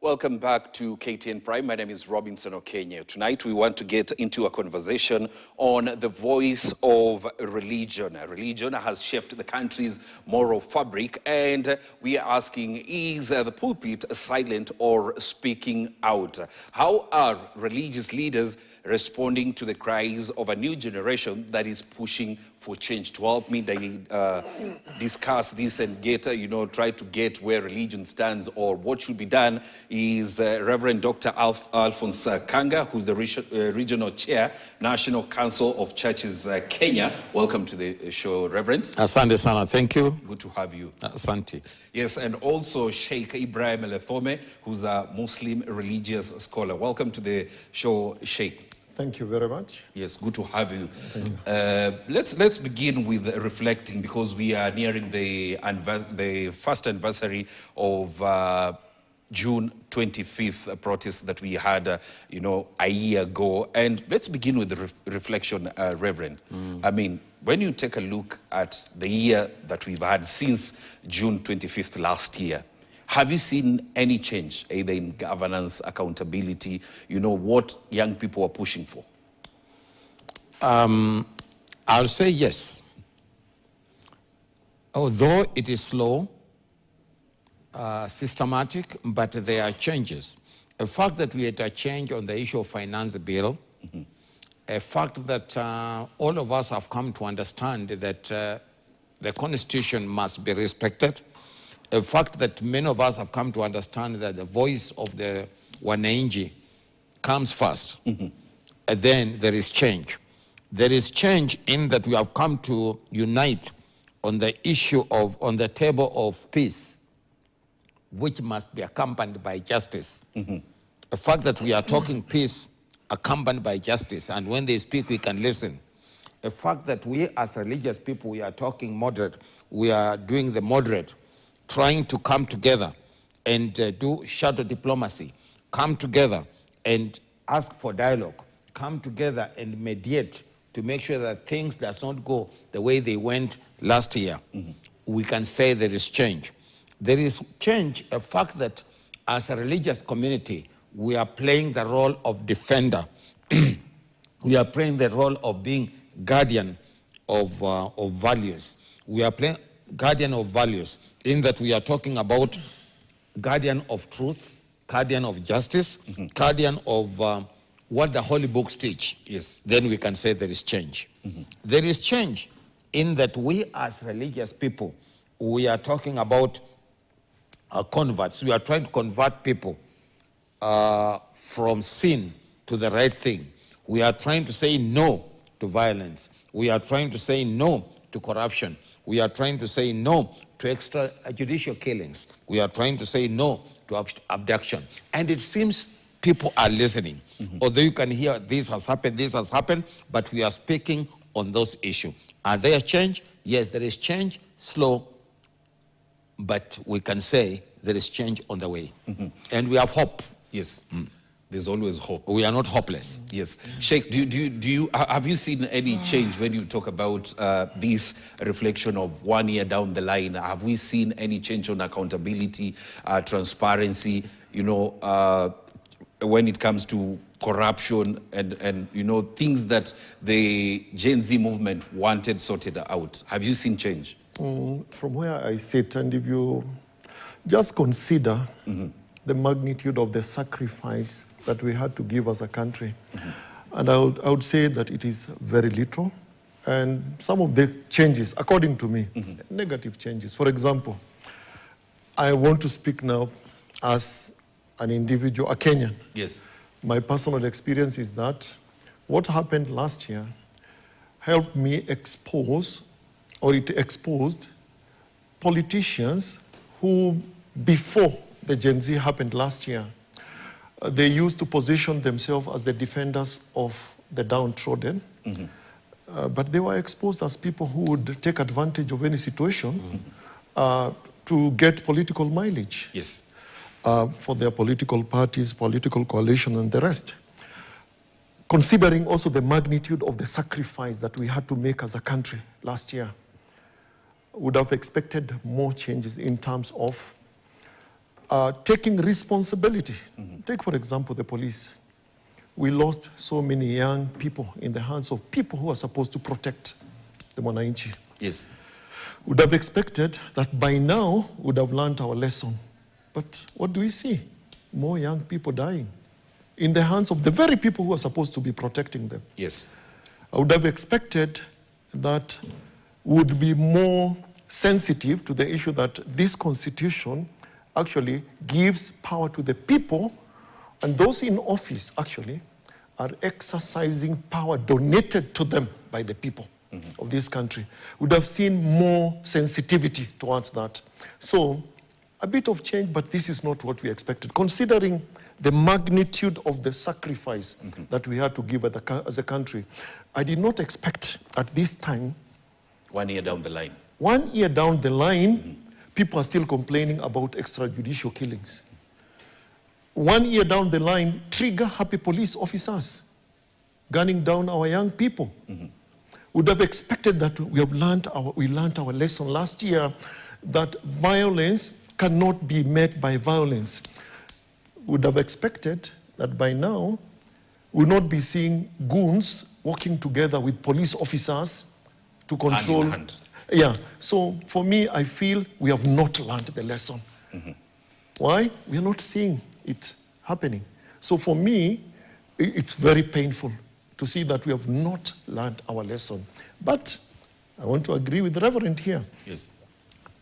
Welcome back to KTN Prime. My name is Robinson Okenye. Tonight we want to get into a conversation on the voice of religion. Religion has shaped the country's moral fabric, and we are asking, is the pulpit silent or speaking out? How are religious leaders responding to the cries of a new generation that is pushing for change? To help me discuss this and get, try to get where religion stands or what should be done is Reverend Dr. Alphonse Kanga, who's the Regional Chair, National Council of Churches Kenya. Welcome to the show, Reverend. Asante sana, thank you. Good to have you. Asante. Yes, and also Sheikh Ibrahim Elethome, who's a Muslim religious scholar. Welcome to the show, Sheikh. Thank you very much. Yes, good to have you. Thank you. Let's begin with reflecting, because we are nearing the first anniversary of June 25th protest that we had, a year ago. And let's begin with the reflection, Reverend. I mean, when you take a look at the year that we've had since June 25th last year, have you seen any change, either in governance, accountability, what young people are pushing for? I'll say yes. Although it is slow, systematic, but there are changes. A fact that we had a change on the issue of finance bill, a fact that all of us have come to understand that the Constitution must be respected, a fact that many of us have come to understand that the voice of the wananchi comes first. And then there is change. There is change in that we have come to unite on the issue of, on the table of peace, which must be accompanied by justice. A fact that we are talking peace accompanied by justice, and when they speak, we can listen. A fact that we as religious people, we are talking moderate, we are doing the moderate, trying to come together and do shadow diplomacy, come together and ask for dialogue, come together and mediate to make sure that things does not go the way they went last year. We can say there is change. There is change, a fact that as a religious community, we are playing the role of defender. We are playing the role of being guardian of values. We are playing guardian of values, in that we are talking about guardian of truth, guardian of justice, guardian of what the holy books teach. Yes. Then we can say there is change. There is change in that we as religious people, we are talking about converts. We are trying to convert people from sin to the right thing. We are trying to say no to violence. We are trying to say no to corruption. We are trying to say no to extrajudicial killings. We are trying to say no to abduction. And it seems people are listening. Although you can hear this has happened, but we are speaking on those issues. Are there change? Yes, there is change, slow, but we can say there is change on the way. And we have hope. Yes. There's always hope. We are not hopeless. Yes. Sheikh, have you seen any change when you talk about this reflection of 1 year down the line? Have we seen any change on accountability, transparency, when it comes to corruption and things that the Gen Z movement wanted sorted out? Have you seen change? From where I sit, and if you just consider the magnitude of the sacrifice that we had to give as a country, and I would say that it is very little. And some of the changes, according to me, negative changes. For example, I want to speak now as an individual, a Kenyan. Yes. My personal experience is that what happened last year helped me expose, or it exposed politicians who, before the Gen Z happened last year, they used to position themselves as the defenders of the downtrodden. But they were exposed as people who would take advantage of any situation to get political mileage. Yes. For their political parties, political coalition, and the rest. Considering also the magnitude of the sacrifice that we had to make as a country last year, would have expected more changes in terms of taking responsibility. Take, for example, the police. We lost so many young people in the hands of people who are supposed to protect the Mwananchi. Yes. Would have expected that by now would have learned our lesson. But what do we see? More young people dying in the hands of the very people who are supposed to be protecting them. Yes. I would have expected that would be more sensitive to the issue that this constitution actually gives power to the people, and those in office actually are exercising power donated to them by the people of this country. Would have seen more sensitivity towards that. So a bit of change, but this is not what we expected, considering the magnitude of the sacrifice that we had to give as a country. I did not expect at this time. 1 year down the line. 1 year down the line, people are still complaining about extrajudicial killings. 1 year down the line, trigger-happy police officers gunning down our young people. Would have expected that we learned our lesson last year, that violence cannot be met by violence. Would have expected that by now we'll not be seeing goons working together with police officers to control. Hand in hand. Yeah, so for me, I feel we have not learned the lesson. Why? We are not seeing it happening. So for me, it's very painful to see that we have not learned our lesson. But I want to agree with the Reverend here. Yes.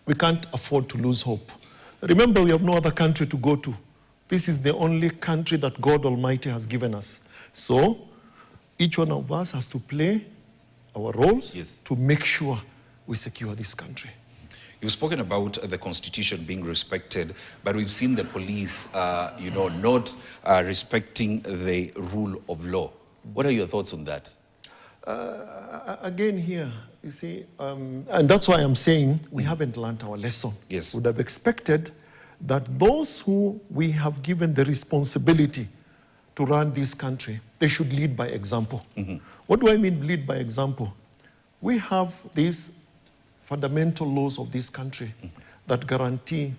We can't afford to lose hope. Remember, we have no other country to go to. This is the only country that God Almighty has given us. So each one of us has to play our roles to make sure we secure this country. You've spoken about the constitution being respected, but we've seen the police, not respecting the rule of law. What are your thoughts on that? Again here, you see, and that's why I'm saying we haven't learned our lesson. Yes. Would have expected that those who we have given the responsibility to run this country, they should lead by example. What do I mean lead by example? We have these fundamental laws of this country that guarantee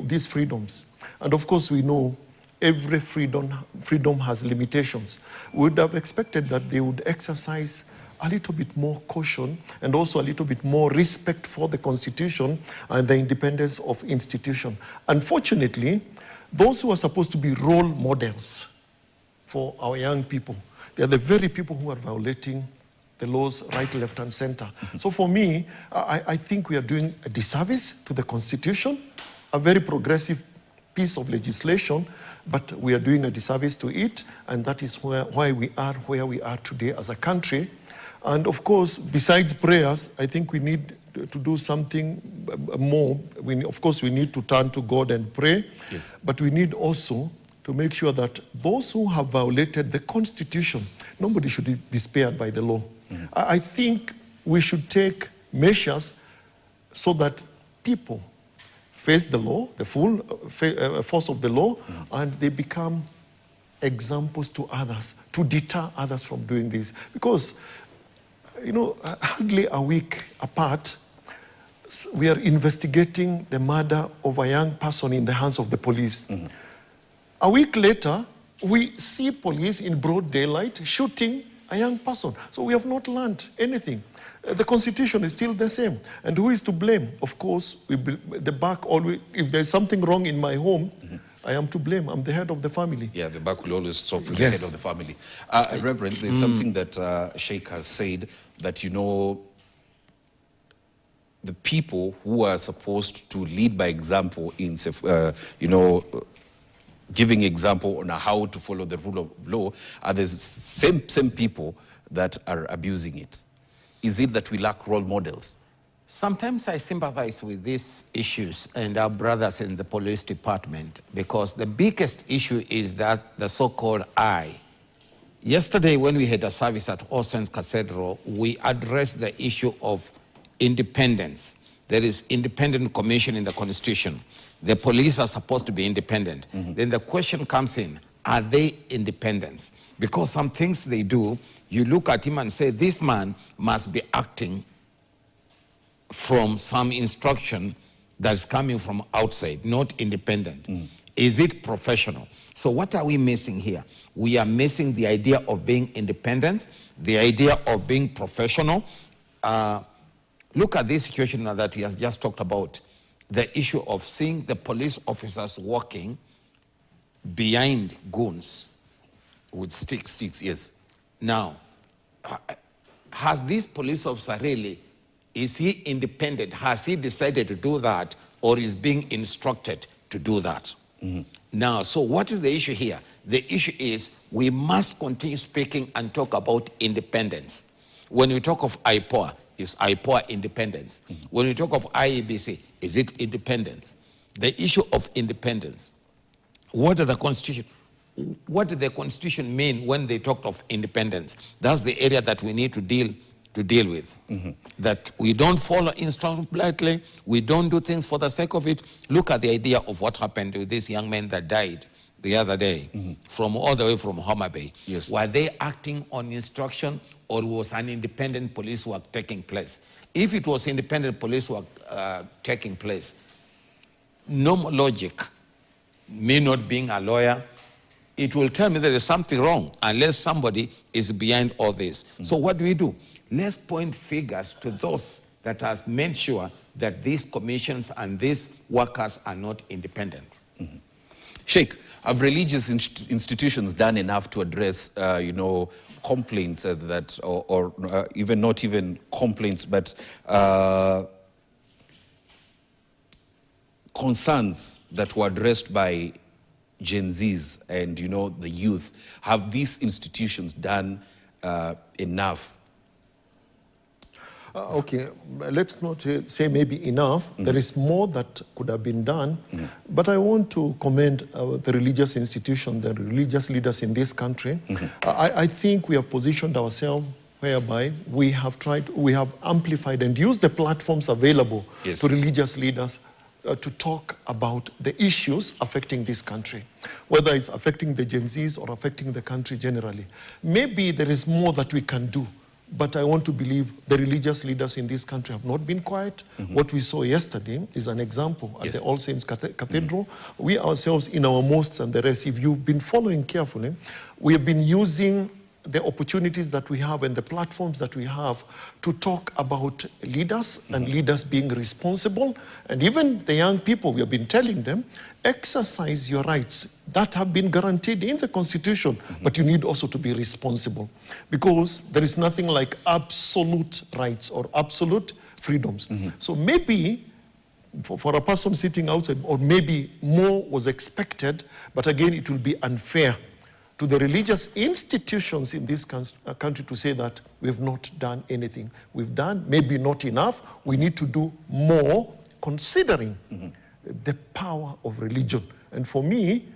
these freedoms. And of course we know every freedom has limitations. We would have expected that they would exercise a little bit more caution and also a little bit more respect for the Constitution and the independence of institution. Unfortunately, those who are supposed to be role models for our young people, they are the very people who are violating the laws right, left, and center. So for me, I think we are doing a disservice to the Constitution, a very progressive piece of legislation, but we are doing a disservice to it, and that is why we are where we are today as a country. And of course, besides prayers, I think we need to do something more. Of course, we need to turn to God and pray, but we need also to make sure that those who have violated the Constitution, nobody should be spared by the law. I think we should take measures so that people face the law, the full force of the law, and they become examples to others, to deter others from doing this. Because, hardly a week apart, we are investigating the murder of a young person in the hands of the police. A week later, we see police in broad daylight shooting a young person. So we have not learned anything. The Constitution is still the same. And who is to blame? Of course, the back always, if there's something wrong in my home, I am to blame. I'm the head of the family. Yeah, the back will always stop with the head of the family. Reverend, there's something that Sheikh has said that, the people who are supposed to lead by example in, giving example on how to follow the rule of law are the same people that are abusing it. Is it that we lack role models? Sometimes I sympathize with these issues and our brothers in the police department, because the biggest issue is that the so-called I. Yesterday, when we had a service at All Saints Cathedral, we addressed the issue of independence. There is independent commission in the Constitution. The police are supposed to be independent. Then the question comes in, are they independent? Because some things they do, you look at him and say, this man must be acting from some instruction that's coming from outside, not independent? Is it professional? So what are we missing here? We are missing the idea of being independent, the idea of being professional. Look at this situation that he has just talked about, the issue of seeing the police officers walking behind goons with sticks. Sticks, yes. Now, has this police officer really, is he independent? Has he decided to do that, or is being instructed to do that? Now, so what is the issue here? The issue is we must continue speaking and talk about independence. When we talk of IPOA, is IPOA independence? When we talk of IEBC, is it independence? The issue of independence. What did the Constitution mean when they talked of independence? That's the area that we need to deal with. That we don't follow instructions blindly, we don't do things for the sake of it. Look at the idea of what happened with this young man that died the other day, from all the way from Homa Bay. Yes. Were they acting on instruction, or was an independent police work taking place? If it was independent police work taking place, no logic, me not being a lawyer, it will tell me there is something wrong unless somebody is behind all this. So what do? Let's point fingers to those that have made sure that these commissions and these workers are not independent. Sheikh, have religious institutions done enough to address, complaints that, or even not even complaints, but concerns that were addressed by Gen Zs and, the youth? Have these institutions done enough? Okay, let's not say maybe enough. There is more that could have been done. But I want to commend the religious institution, the religious leaders in this country. I think we have positioned ourselves whereby we have amplified and used the platforms available to religious leaders to talk about the issues affecting this country, whether it's affecting the Gen Zs or affecting the country generally. Maybe there is more that we can do. But I want to believe the religious leaders in this country have not been quiet. What we saw yesterday is an example at the All Saints Cathedral. We ourselves in our mosques and the rest, if you've been following carefully, we have been using the opportunities that we have and the platforms that we have to talk about leaders and leaders being responsible. And even the young people, we have been telling them, exercise your rights that have been guaranteed in the Constitution, but you need also to be responsible, because there is nothing like absolute rights or absolute freedoms. So maybe for a person sitting outside, or maybe more was expected, but again, it will be unfair to the religious institutions in this country to say that we have not done anything. We've done maybe not enough. We need to do more, considering the power of religion. And for me,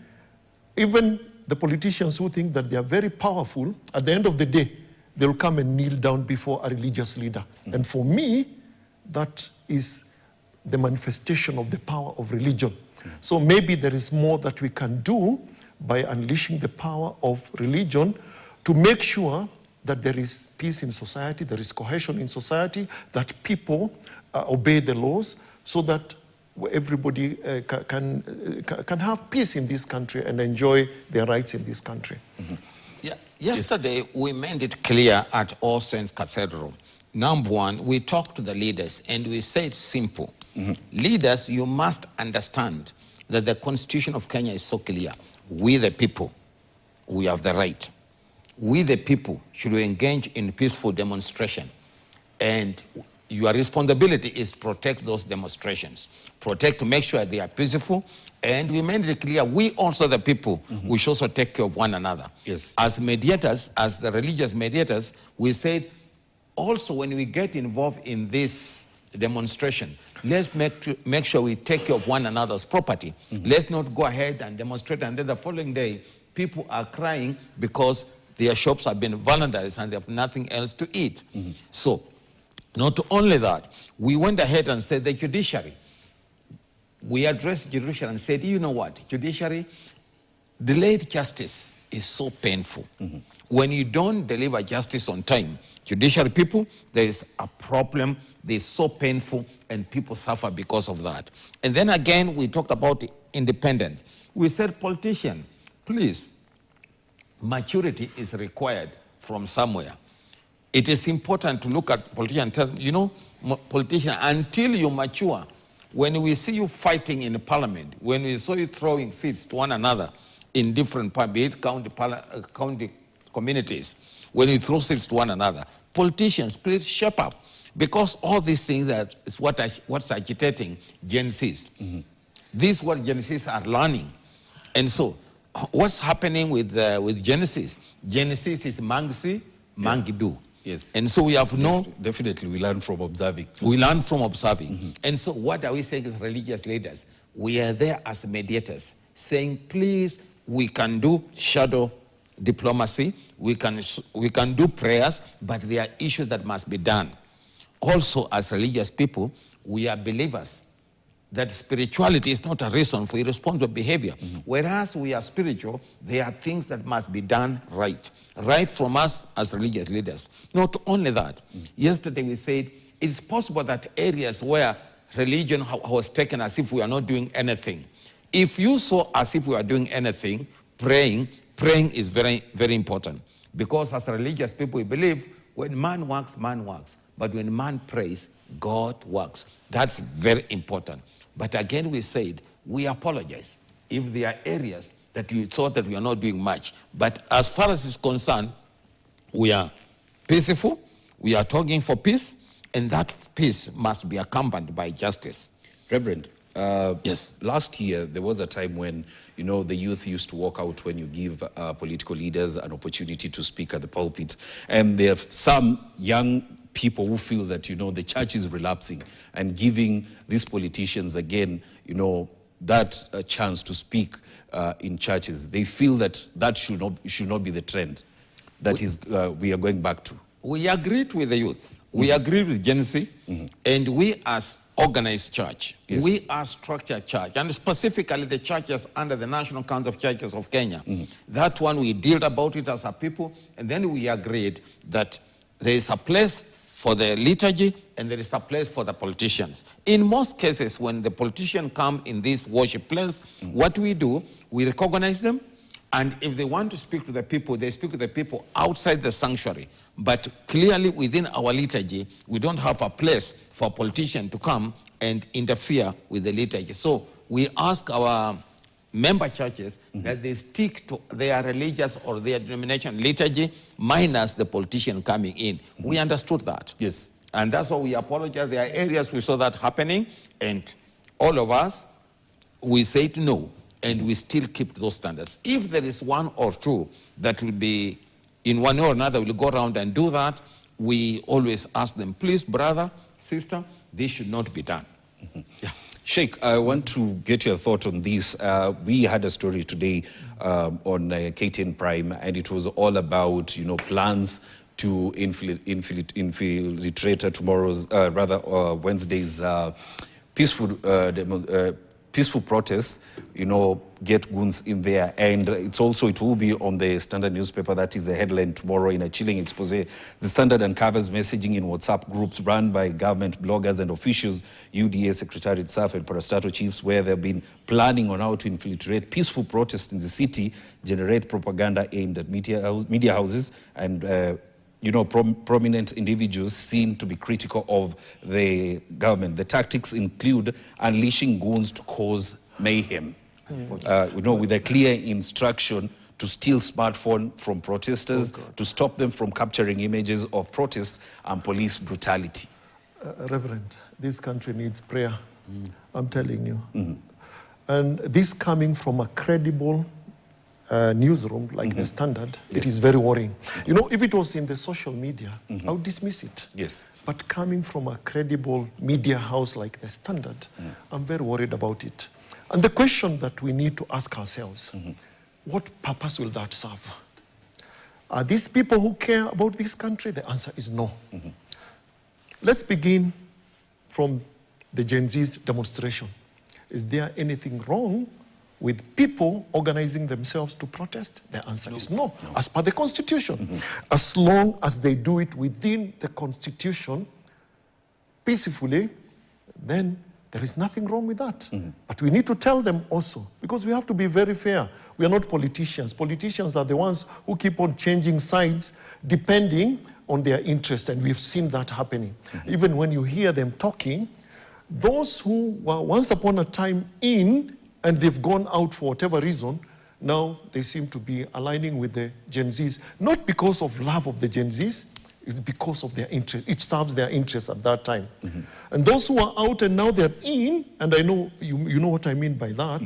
even the politicians who think that they are very powerful, at the end of the day, they'll come and kneel down before a religious leader. And for me, that is the manifestation of the power of religion. So maybe there is more that we can do by unleashing the power of religion to make sure that there is peace in society, there is cohesion in society, that people obey the laws, so that everybody can have peace in this country and enjoy their rights in this country. Yeah. Yesterday, we made it clear at All Saints Cathedral. Number one, we talked to the leaders and we said simple. Leaders, you must understand that the Constitution of Kenya is so clear. We the people, we have the right. We the people should engage in peaceful demonstration. And your responsibility is to protect those demonstrations. To make sure they are peaceful. And we made it clear, we also the people, we should also take care of one another. Yes. As mediators, as the religious mediators, we said, also when we get involved in this demonstration, let's make sure we take care of one another's property. Let's not go ahead and demonstrate, and then the following day, people are crying because their shops have been vandalized and they have nothing else to eat. So, not only that, we went ahead and said the judiciary. We addressed judiciary and said, you know what, judiciary, delayed justice is so painful. when you don't deliver justice on time, judiciary people, there is a problem. It's so painful, and people suffer because of that. And then again, we talked about independence. We said, politician, please, maturity is required from somewhere. It is important to look at politicians and tell them, you know, politician, until you mature, when we see you fighting in the parliament, when we saw you throwing seats to one another in different county communities, when you throw seats to one another, politicians, please shape up. Because all these things is what's agitating Gen Zs. This is what Gen Zs are learning. And so, what's happening with Gen Zs? Gen Zs is Mangsi, Mangidu. Yes. And so we have Definitely, we learn from observing. We learn from observing. And so what are we saying as religious leaders? We are there as mediators, saying, please, we can do shadow diplomacy, we can do prayers, but there are issues that must be done. Also, as religious people, we are believers that spirituality is not a reason for irresponsible behavior. Whereas we are spiritual, there are things that must be done right from us as religious leaders. Not only that, yesterday we said it's possible that areas where religion was taken as if we are not doing anything. If you saw as if we are doing anything, praying is very, very important. Because as religious people, we believe when man works, but when man prays, God works. That's very important. But again, we said, we apologize if there are areas that you thought that we are not doing much. But as far as it's concerned, we are peaceful, we are talking for peace, and that peace must be accompanied by justice. Reverend, yes. Last year, there was a time when, you know, the youth used to walk out when you give political leaders an opportunity to speak at the pulpit. And there are some young people who feel that, you know, the church is relapsing and giving these politicians again, you know, that chance to speak in churches. They feel that that should not be the trend that we are going back to. We agreed with the youth. We agreed with Gen Z, and we as organized church, we are structured church, and specifically the churches under the National Council of Churches of Kenya. That one, we dealt about it as a people, and then we agreed that there is a place for the liturgy and there is a place for the politicians. In most cases, when the politicians come in this worship place, what we do, we recognize them, and if they want to speak to the people, they speak to the people outside the sanctuary. But clearly within our liturgy, we don't have a place for a politician to come and interfere with the liturgy. So we ask our member churches that they stick to their religious or their denomination liturgy minus the politician coming in. We understood that. Yes. And that's why we apologize. There are areas we saw that happening, and all of us, we said no, and we still keep those standards. If there is one or two that will be, in one way or another, will go around and do that, we always ask them, please, brother, sister, this should not be done. Yeah. Sheikh, I want to get your thought on this. We had a story today on KTN Prime, and it was all about, you know, plans to infiltrate tomorrow's, Wednesday's peaceful protests, you know, get goons in there. And it will be on the Standard newspaper. That is the headline tomorrow in a chilling expose. The Standard uncovers messaging in WhatsApp groups run by government bloggers and officials, UDA Secretariat staff and parastatal chiefs, where they've been planning on how to infiltrate peaceful protests in the city, generate propaganda aimed at media houses and you know, prominent individuals seen to be critical of the government. The tactics include unleashing goons to cause mayhem, you know, with a clear instruction to steal smartphone from protesters, to stop them from capturing images of protests and police brutality. Reverend, this country needs prayer. I'm telling you. And this coming from a credible newsroom like the Standard, it is very worrying. You know, if it was in the social media, I would dismiss it. Yes. But coming from a credible media house like the Standard, I'm very worried about it. And the question that we need to ask ourselves, what purpose will that serve? Are these people who care about this country? The answer is no. Let's begin from the Gen Z's demonstration. Is there anything wrong with people organizing themselves to protest? The answer is no, as per the Constitution. As long as they do it within the Constitution, peacefully, then there is nothing wrong with that. But we need to tell them also, because we have to be very fair. We are not politicians. Politicians are the ones who keep on changing sides depending on their interest, and we've seen that happening. Even when you hear them talking, those who were once upon a time in and they've gone out for whatever reason, now they seem to be aligning with the Gen Zs, not because of love of the Gen Zs, it's because of their interest. It serves their interest at that time. And those who are out and now they're in, and I know you know what I mean by that,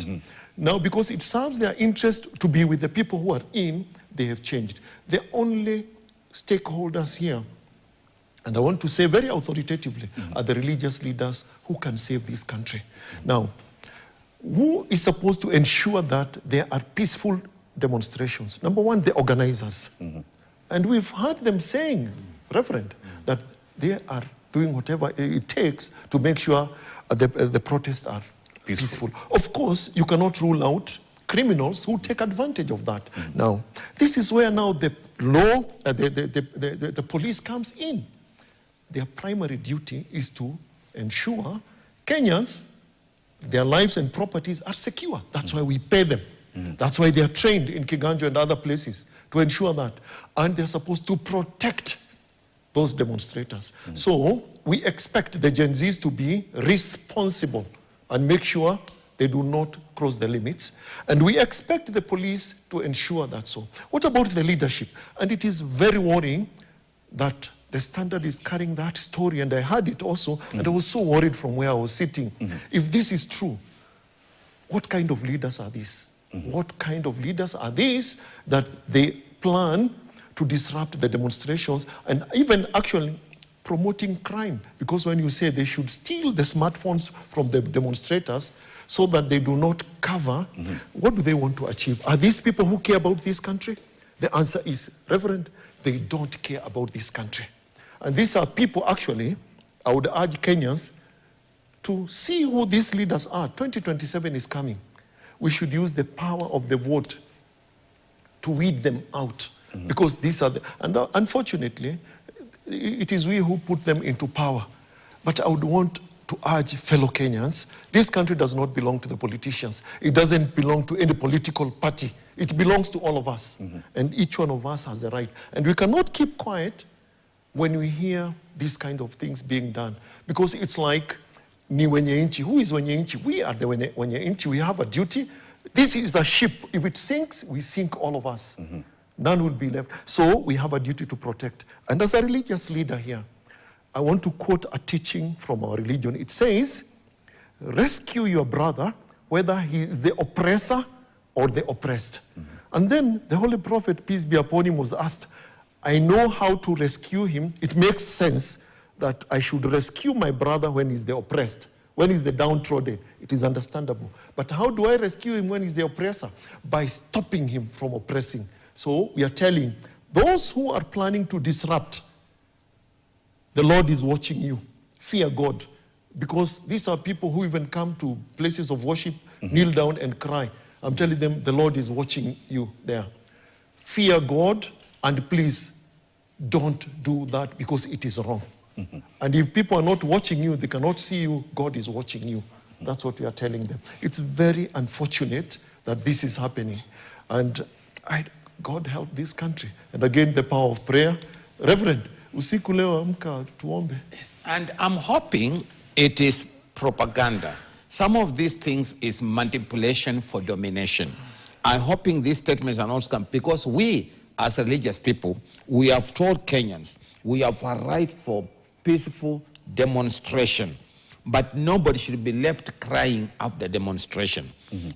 now because it serves their interest to be with the people who are in, they have changed. The only stakeholders here, and I want to say very authoritatively, are the religious leaders who can save this country. Now, who is supposed to ensure that there are peaceful demonstrations? Number one, the organizers. And we've heard them saying, Reverend, that they are doing whatever it takes to make sure the protests are peaceful. Of course, you cannot rule out criminals who take advantage of that. Now, this is where now the law, the police comes in. Their primary duty is to ensure Kenyans, their lives and properties are secure. That's why we pay them. That's why they are trained in Kiganjo and other places to ensure that. And they're supposed to protect those demonstrators. So we expect the Gen Zs to be responsible and make sure they do not cross the limits. And we expect the police to ensure that so. What about the leadership? And it is very worrying that the Standard is carrying that story, and I heard it also, and I was so worried from where I was sitting. If this is true, what kind of leaders are these? What kind of leaders are these that they plan to disrupt the demonstrations and even actually promoting crime? Because when you say they should steal the smartphones from the demonstrators so that they do not cover, what do they want to achieve? Are these people who care about this country? The answer is, Reverend, they don't care about this country. And these are people, actually, I would urge Kenyans to see who these leaders are. 2027 is coming. We should use the power of the vote to weed them out. Because these are and unfortunately, it is we who put them into power. But I would want to urge fellow Kenyans, this country does not belong to the politicians. It doesn't belong to any political party. It belongs to all of us. And each one of us has the right. And we cannot keep quiet when we hear these kind of things being done. Because it's like, ni wenye inchi. Who is wenye inchi? We are the wenye inchi. We have a duty. This is a ship. If it sinks, we sink all of us. None will be left. So we have a duty to protect. And as a religious leader here, I want to quote a teaching from our religion. It says, rescue your brother, whether he is the oppressor or the oppressed. And then the Holy Prophet, peace be upon him, was asked, I know how to rescue him. It makes sense that I should rescue my brother when he's the oppressed, when he's the downtrodden. It is understandable. But how do I rescue him when he's the oppressor? By stopping him from oppressing. So we are telling those who are planning to disrupt, the Lord is watching you. Fear God. Because these are people who even come to places of worship, kneel down and cry. I'm telling them the Lord is watching you there. Fear God, and please don't do that because it is wrong. And if people are not watching you, they cannot see you, God is watching you. That's what we are telling them. It's very unfortunate that this is happening. And God help this country. And again, the power of prayer. Reverend, usiku leo amka tuombe. Yes, and I'm hoping it is propaganda. Some of these things is manipulation for domination. I'm hoping these statements are not scam, because we, as religious people, we have told Kenyans, we have a right for peaceful demonstration, but nobody should be left crying after demonstration.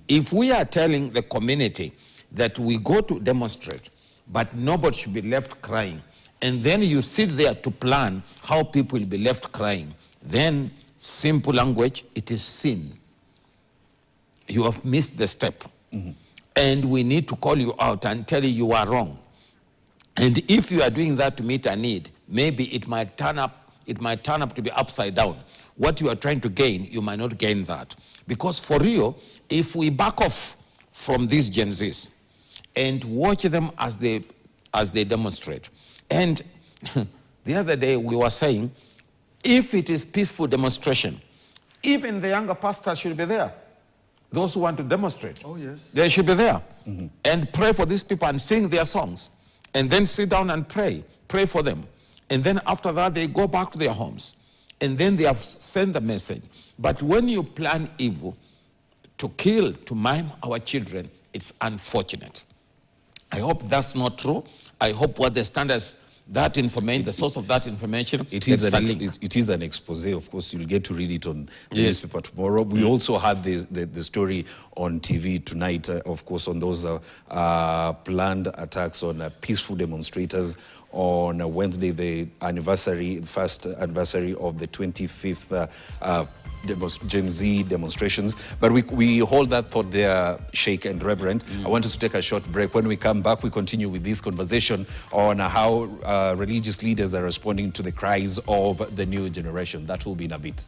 If we are telling the community that we go to demonstrate, but nobody should be left crying, and then you sit there to plan how people will be left crying, then simple language, it is sin. You have missed the step. And we need to call you out and tell you you are wrong. And if you are doing that to meet a need, maybe it might turn up to be upside down. What you are trying to gain, you might not gain that. Because for real, if we back off from these Gen Zs and watch them as they demonstrate. And the other day we were saying, if it is peaceful demonstration, even the younger pastors should be there. Those who want to demonstrate. Oh, yes. They should be there and pray for these people and sing their songs. And then sit down and pray for them. And then after that, they go back to their homes. And then they have sent the message. But when you plan evil, to kill, to maim our children, it's unfortunate. I hope that's not true. I hope what the standards, that information, the source of that information, it is an expose. Of course, you'll get to read it on the newspaper tomorrow. We also had the story on TV tonight, of course, on those planned attacks on peaceful demonstrators on Wednesday, the first anniversary of the 25th Gen Z demonstrations. But we hold that thought there, Sheikh and Reverend. I want us to take a short break. When we come back, we continue with this conversation on how religious leaders are responding to the cries of the new generation. That will be in a bit.